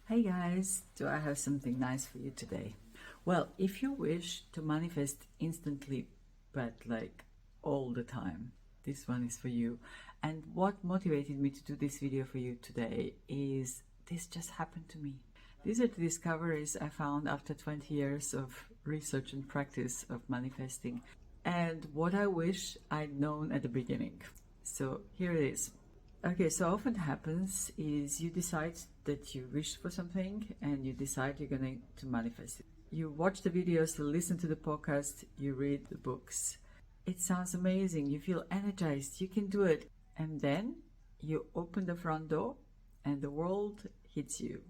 Hey guys, do I have something nice for you today? Well, if you wish to manifest instantly, but like all the time, this one is for you. And what motivated me to do this video for you today is this just happened to me. These are the discoveries I found after 20 years of research and practice of manifesting, and what I wish I'd known at the beginning. So here it is. Okay, so often happens is you decide that you wish for something and you decide you're going to manifest it. You watch the videos, you listen to the podcast, you read the books. It sounds amazing, you feel energized, you can do it. And then you open the front door and the world hits you.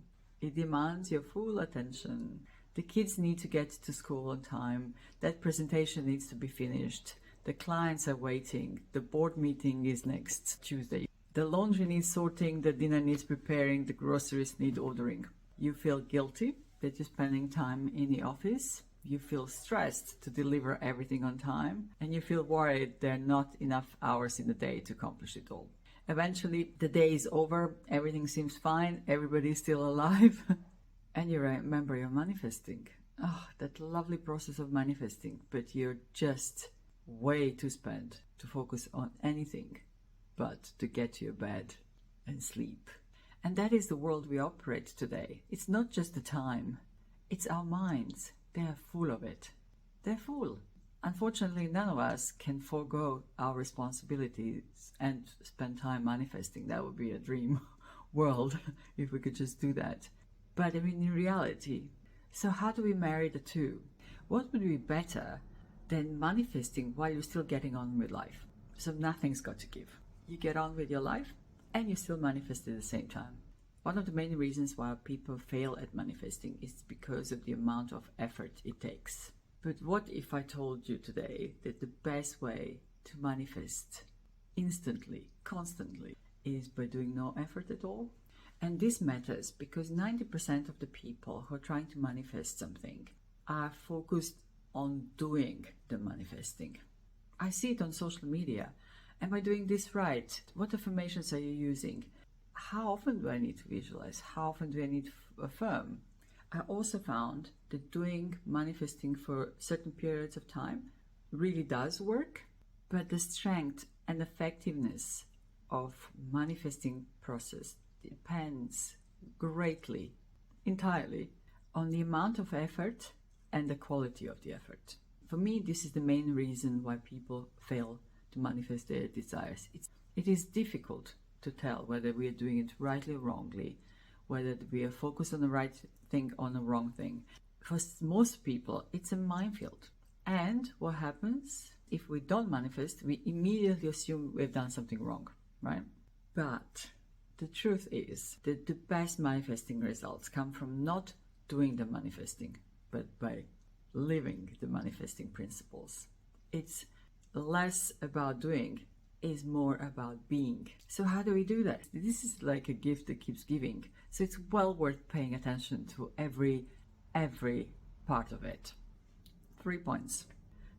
It demands your full attention. The kids need to get to school on time. That presentation needs to be finished. The clients are waiting. The board meeting is next Tuesday. The laundry needs sorting, the dinner needs preparing, the groceries need ordering. You feel guilty that you're spending time in the office. You feel stressed to deliver everything on time. And you feel worried there are not enough hours in the day to accomplish it all. Eventually, the day is over, everything seems fine, everybody's still alive. And you remember you're manifesting. Oh, that lovely process of manifesting. But you're just way too spent to focus on anything but to get to your bed and sleep. And that is the world we operate today. It's not just the time, it's our minds. They are full of it. They're full. Unfortunately, none of us can forego our responsibilities and spend time manifesting. That would be a dream world if we could just do that. But I mean, in reality, so how do we marry the two? What would be better than manifesting while you're still getting on with life? So nothing's got to give. You get on with your life and you still manifest at the same time. One of the main reasons why people fail at manifesting is because of the amount of effort it takes. But what if I told you today that the best way to manifest instantly, constantly, is by doing no effort at all? And this matters because 90% of the people who are trying to manifest something are focused on doing the manifesting. I see it on social media. Am I doing this right? What affirmations are you using? How often do I need to visualize? How often do I need to affirm? I also found that doing manifesting for certain periods of time really does work, but the strength and effectiveness of manifesting process depends greatly, entirely, on the amount of effort and the quality of the effort. For me, this is the main reason why people fail to manifest their desires. It is difficult to tell whether we are doing it rightly or wrongly, whether we are focused on the right thing or the wrong thing. For most people, it's a minefield. And what happens if we don't manifest? We immediately assume we've done something wrong, right? But the truth is that the best manifesting results come from not doing the manifesting, but by living the manifesting principles. It's less about doing, is more about being. So how do we do that? This is like a gift that keeps giving. So it's well worth paying attention to every part of it. 3 points.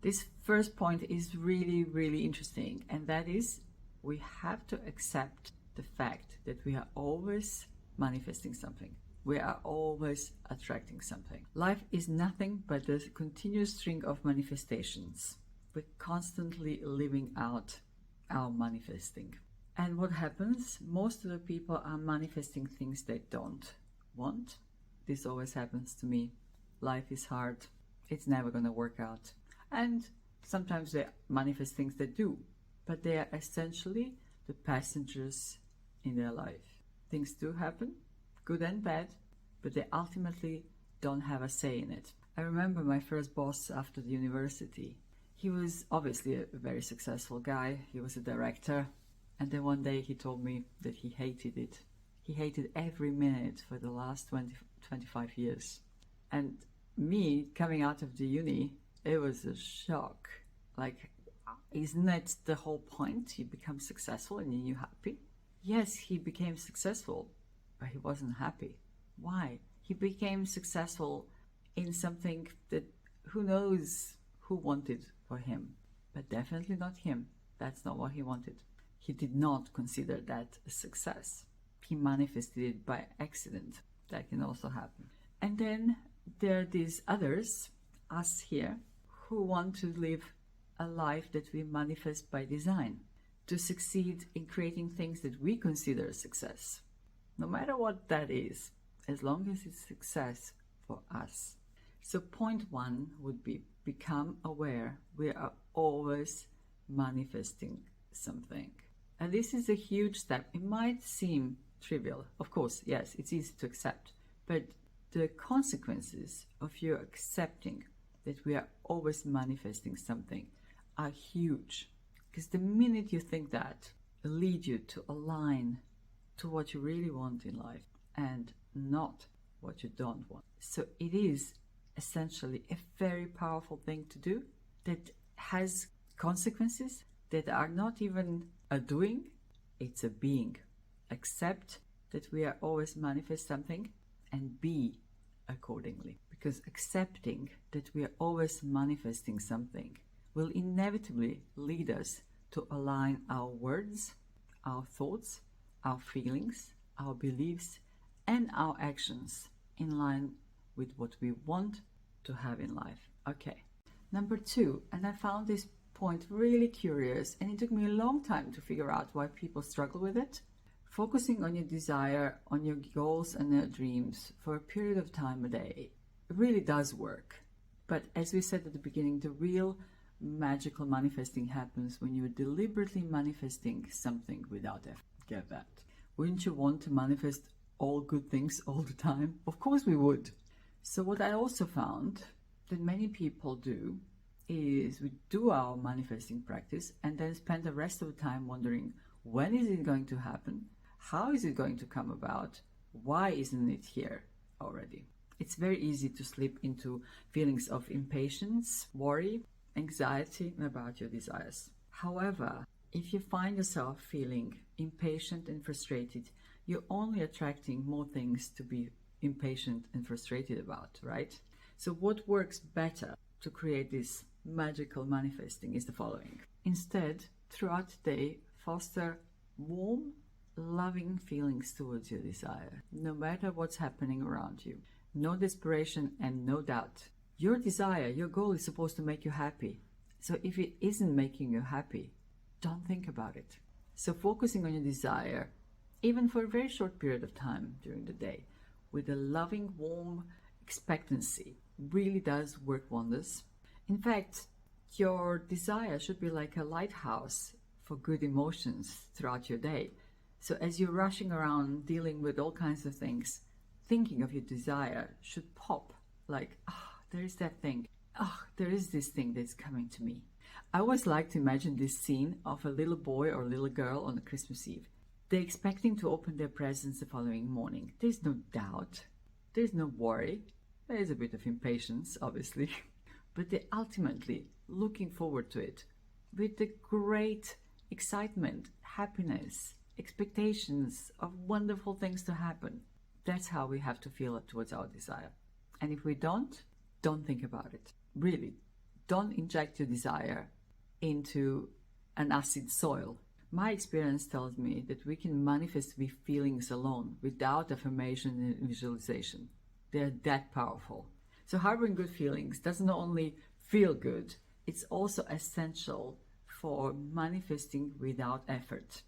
This first point is really, really interesting, and that is we have to accept the fact that we are always manifesting something. We are always attracting something. Life is nothing but a continuous string of manifestations. We're constantly living out our manifesting. And what happens? Most of the people are manifesting things they don't want. This always happens to me. Life is hard. It's never going to work out. And sometimes they manifest things they do, but they are essentially the passengers in their life. Things do happen, good and bad, but they ultimately don't have a say in it. I remember my first boss after the university. He was obviously a very successful guy. He was a director. And then one day he told me that he hated it. He hated every minute for the last 25 years. And me, coming out of the uni, it was a shock. Like, isn't that the whole point? You become successful and then you're happy? Yes, he became successful, but he wasn't happy. Why? He became successful in something that who knows who wanted for him, but definitely not him. That's not what he wanted. He did not consider that a success. He manifested it by accident. That can also happen. And then there are these others, us here, who want to live a life that we manifest by design, to succeed in creating things that we consider success. No matter what that is, as long as it's success for us. So point 1 would be become aware we are always manifesting something. And this is a huge step. It might seem trivial. Of course, yes, it's easy to accept. But the consequences of you accepting that we are always manifesting something are huge. Because the minute you think that, it'll lead you to align to what you really want in life and not what you don't want. So it is essentially a very powerful thing to do that has consequences that are not even a doing, it's a being. Accept that we are always manifest something and be accordingly. Because accepting that we are always manifesting something will inevitably lead us to align our words, our thoughts, our feelings, our beliefs, and our actions in line with what we want to have in life. Okay. Number 2, and I found this point really curious, and it took me a long time to figure out why people struggle with it. Focusing on your desire, on your goals and your dreams for a period of time a day really does work. But as we said at the beginning, the real magical manifesting happens when you're deliberately manifesting something without effort. Get that? Wouldn't you want to manifest all good things all the time? Of course we would. So what I also found that many people do is we do our manifesting practice and then spend the rest of the time wondering, when is it going to happen? How is it going to come about? Why isn't it here already? It's very easy to slip into feelings of impatience, worry, anxiety about your desires. However, if you find yourself feeling impatient and frustrated, you're only attracting more things to be impatient and frustrated about, right? So what works better to create this magical manifesting is the following. Instead, throughout the day, foster warm, loving feelings towards your desire, no matter what's happening around you. No desperation and no doubt. Your desire, your goal is supposed to make you happy. So if it isn't making you happy, don't think about it. So focusing on your desire, even for a very short period of time during the day, with a loving, warm expectancy, really does work wonders. In fact, your desire should be like a lighthouse for good emotions throughout your day. So as you're rushing around dealing with all kinds of things, thinking of your desire should pop like, there is that thing. There is this thing that's coming to me. I always like to imagine this scene of a little boy or little girl on a Christmas Eve. They're expecting to open their presents the following morning. There's no doubt. There's no worry. There's a bit of impatience, obviously. But they're ultimately looking forward to it with the great excitement, happiness, expectations of wonderful things to happen. That's how we have to feel towards our desire. And if we don't think about it. Really, don't inject your desire into an acid soil. My experience tells me that we can manifest with feelings alone without affirmation and visualization. They're that powerful. So harboring good feelings doesn't not only feel good, it's also essential for manifesting without effort.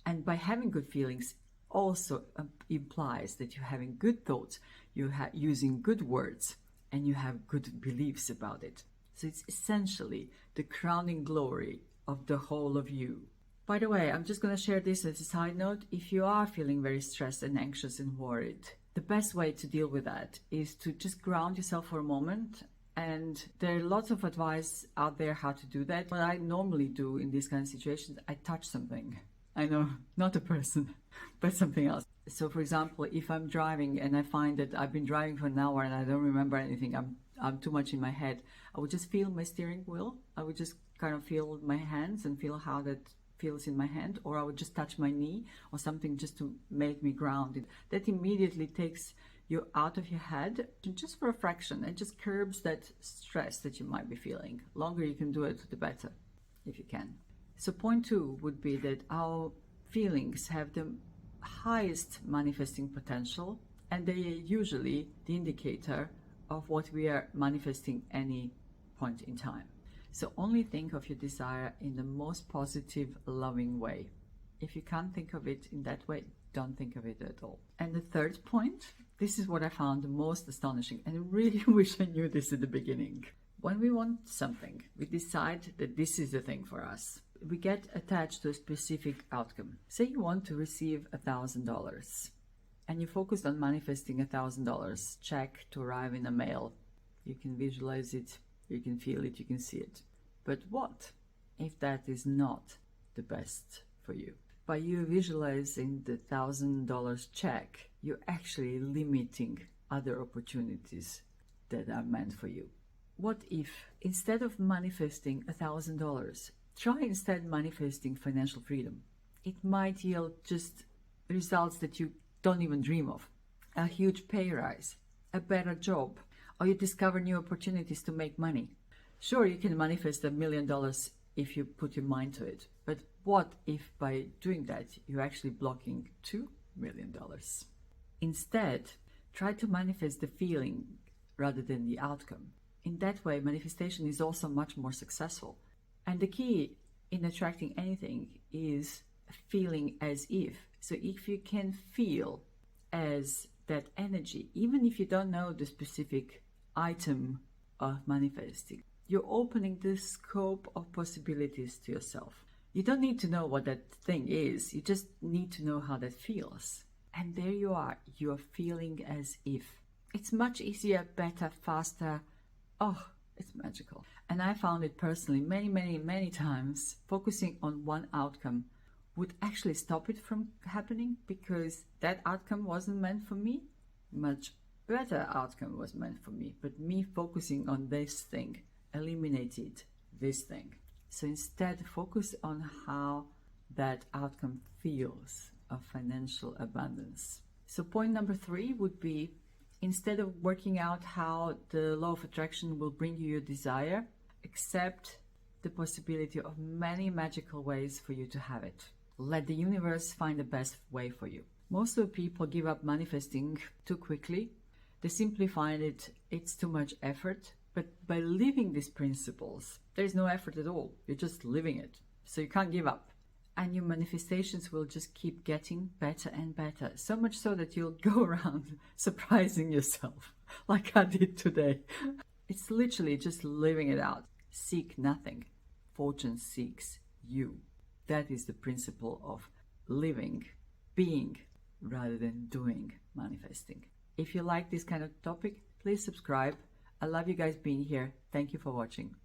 And by having good feelings also implies that you're having good thoughts, you're using good words, and you have good beliefs about it. So it's essentially the crowning glory of the whole of you. By the way, I'm just going to share this as a side note. If you are feeling very stressed and anxious and worried, the best way to deal with that is to just ground yourself for a moment. And there are lots of advice out there how to do that. What I normally do in these kind of situations, I touch something. I know, not a person, but something else. So for example, if I'm driving and I find that I've been driving for an hour and I don't remember anything, I'm too much in my head, I would just feel my steering wheel. I would just kind of feel my hands and feel how that feels in my hand, or I would just touch my knee or something just to make me grounded. That immediately takes you out of your head just for a fraction and just curbs that stress that you might be feeling. The longer you can do it, the better, if you can. So point 2 would be that our feelings have the highest manifesting potential and they are usually the indicator of what we are manifesting any point in time. So only think of your desire in the most positive, loving way. If you can't think of it in that way, don't think of it at all. And the third point, this is what I found the most astonishing, and I really wish I knew this at the beginning. When we want something, we decide that this is the thing for us. We get attached to a specific outcome. Say you want to receive $1,000 and you focused on manifesting $1,000 check to arrive in the mail. You can visualize it, you can feel it, you can see it. But what if that is not the best for you? By you visualizing the $1,000 check, you're actually limiting other opportunities that are meant for you. What if instead of manifesting $1,000, try instead manifesting financial freedom? It might yield just results that you don't even dream of. A huge pay rise, a better job, or you discover new opportunities to make money. Sure, you can manifest $1 million if you put your mind to it. But what if by doing that, you're actually blocking $2 million? Instead, try to manifest the feeling rather than the outcome. In that way, manifestation is also much more successful. And the key in attracting anything is feeling as if. So if you can feel as that energy, even if you don't know the specific item of manifesting, you're opening the scope of possibilities to yourself. You don't need to know what that thing is. You just need to know how that feels. And there you are. You're feeling as if. It's much easier, better, faster. Oh, it's magical. And I found it personally many times. Focusing on one outcome would actually stop it from happening because that outcome wasn't meant for me. Much better outcome was meant for me. But me focusing on this thing eliminated this thing. So instead, focus on how that outcome feels of financial abundance. So point number 3 would be, instead of working out how the law of attraction will bring you your desire, accept the possibility of many magical ways for you to have it. Let the universe find the best way for you. Most of the people give up manifesting too quickly. They simply find it's too much effort. But by living these principles, there's no effort at all. You're just living it. So you can't give up. And your manifestations will just keep getting better and better. So much so that you'll go around surprising yourself like I did today. It's literally just living it out. Seek nothing. Fortune seeks you. That is the principle of living, being, rather than doing manifesting. If you like this kind of topic, please subscribe. I love you guys being here. Thank you for watching.